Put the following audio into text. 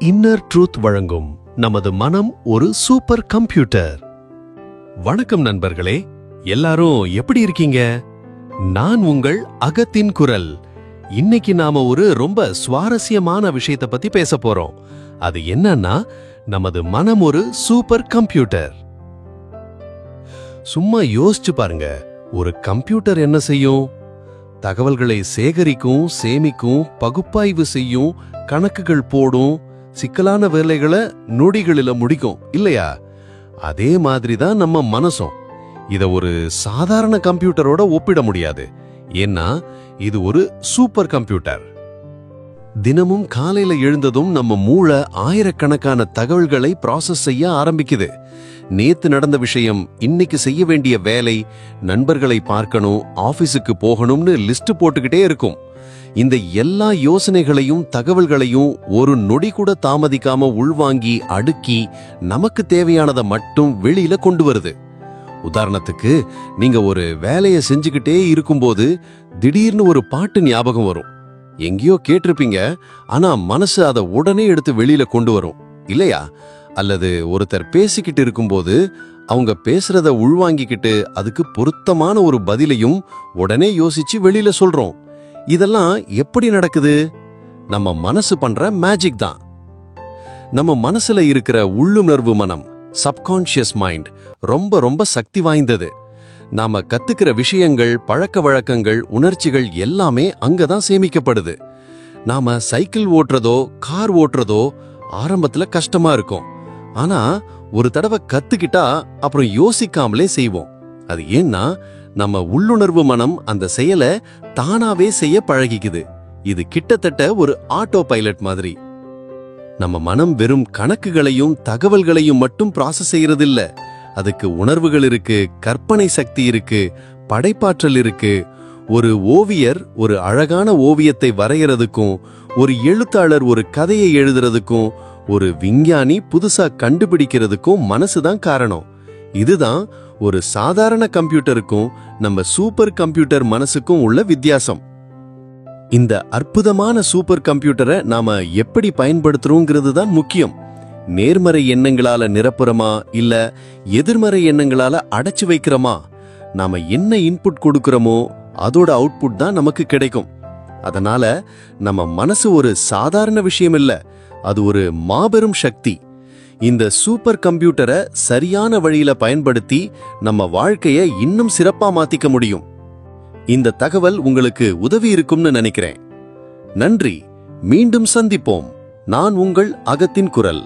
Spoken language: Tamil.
இன்னர் ட்ரூத் வழங்கும் நமது மனம் ஒரு சூப்பர் கம்ப்யூட்டர். வணக்கம் நண்பர்களே, எல்லாரும் எப்படி இருக்கீங்க? நான் உங்கள் அகத்தின் குரல். இன்னைக்கு நாம ஒரு ரொம்ப சுவாரஸ்யமான விஷயத்தை பத்தி பேச போறோம். அது என்னன்னா, நமது மனம் ஒரு சூப்பர் கம்ப்யூட்டர். சும்மா யோசிச்சு பாருங்க, ஒரு கம்ப்யூட்டர் என்ன செய்யும்? தகவல்களை சேகரிக்கும், சேமிக்கும், பகுப்பாய்வு செய்யும், கணக்குகள் போடும், சிக்கலான வேலைகளை நொடிகளில முடிக்கும் இல்லையா? அதே மாதிரிதான் நம்ம மனசும். இத ஒரு சாதாரண கம்ப்யூட்டரோட ஒப்பிட முடியாது. ஏன்னா இது ஒரு சூப்பர் கம்ப்யூட்டர். தினமும் காலையில எழுந்ததும் நம்ம மூளை ஆயிரக்கணக்கான தகவல்களை ப்ராசஸ் செய்ய ஆரம்பிக்குது. நேத்து நடந்த விஷயம், இன்னைக்கு செய்ய வேண்டிய வேலை, நண்பர்களை பார்க்கணும், ஆபீஸுக்கு போகணும்னு லிஸ்ட் போட்டுக்கிட்டே இருக்கும். இந்த எல்லா யோசனைகளையும் தகவல்களையும் ஒரு நொடி கூட தாமதிக்காம உள்வாங்கி அடுக்கி நமக்கு தேவையானதை மட்டும் வெளியில கொண்டு வருது. உதாரணத்துக்கு, நீங்க ஒரு வேலையை செஞ்சுக்கிட்டே இருக்கும்போது திடீர்னு ஒரு பாட்டு ஞாபகம் வரும். எங்கேயோ கேட்டிருப்பீங்க, ஆனா மனசு அதை உடனே எடுத்து வெளியில கொண்டு வரும் இல்லையா? அல்லது ஒருத்தர் பேசிக்கிட்டு இருக்கும்போது அவங்க பேசுறத உள்வாங்கிக்கிட்டு அதுக்கு பொருத்தமான ஒரு பதிலையும் உடனே யோசிச்சு வெளியில சொல்றோம். இதெல்லாம் எப்படி நடக்குது? நம்ம மனசு பண்ற மேஜிக் தான். நம்ம மனசுல இருக்கிற உள்ளுணர்வு மனம், சப்கான்ஷியஸ் மைண்ட், ரொம்ப ரொம்ப சக்தி வாய்ந்தது. நாம கத்துக்கிற விஷயங்கள், பழக்க வழக்கங்கள், உணர்ச்சிகள் எல்லாமே அங்கதான் சேமிக்கப்படுது. நாம சைக்கிள் ஓட்டுறதோ கார் ஓட்டுறதோ ஆரம்பத்துல கஷ்டமா இருக்கும். ஆனா ஒரு தடவை கத்துக்கிட்டா அப்புறம் யோசிக்காமலே செய்வோம். அது ஏன்னா நம்ம உள்ளுணர்வு மனம் அந்த செயலை தானாவே செய்ய பழகிக்குது. இது கிட்டத்தட்ட ஒரு ஆட்டோ பைலட் மாதிரி. நம்ம மனம் வெறும் கணக்குகளையும் தகவல்களையும் மட்டும் ப்ராசஸ் செய்யறதில்ல. அதுக்கு உணர்வுகள் இருக்கு, கற்பனை சக்தி இருக்கு, படைப்பாற்றல் இருக்கு. ஒரு ஓவியர் ஒரு அழகான ஓவியத்தை வரைகிறதுக்கும், ஒரு எழுத்தாளர் ஒரு கதையை எழுதுறதுக்கும், ஒரு விஞ்ஞானி புதுசா கண்டுபிடிக்கிறதுக்கும் மனசுதான் காரணம். இதுதான் ஒரு சாதாரண கம்ப்யூட்டருக்கும் நம்ம சூப்பர் கம்ப்யூட்டர் மனசுக்கும் உள்ள வித்தியாசம். இந்த அற்புதமான சூப்பர் கம்ப்யூட்டரை நாம எப்படி பயன்படுத்துறோங்கிறது தான் முக்கியம். நேர்மறை எண்ணங்களால நிரப்புறமா இல்ல எதிர்மறை எண்ணங்களால அடைச்சு வைக்கிறோமா? நாம என்ன இன்புட் கொடுக்கிறோமோ அதோட அவுட்புட் தான் நமக்கு கிடைக்கும். அதனால நம்ம மனசு ஒரு சாதாரண விஷயம் இல்ல, அது ஒரு மாபெரும் சக்தி. இந்த சூப்பர் கம்ப்யூட்டரை சரியான வழியில பயன்படுத்தி நம்ம வாழ்க்கையை இன்னும் சிறப்பா மாத்திக்க முடியும். இந்த தகவல் உங்களுக்கு உதவி இருக்கும்னு நினைக்கிறேன். நன்றி. மீண்டும் சந்திப்போம். நான் உங்கள் அகத்தின் குரல்.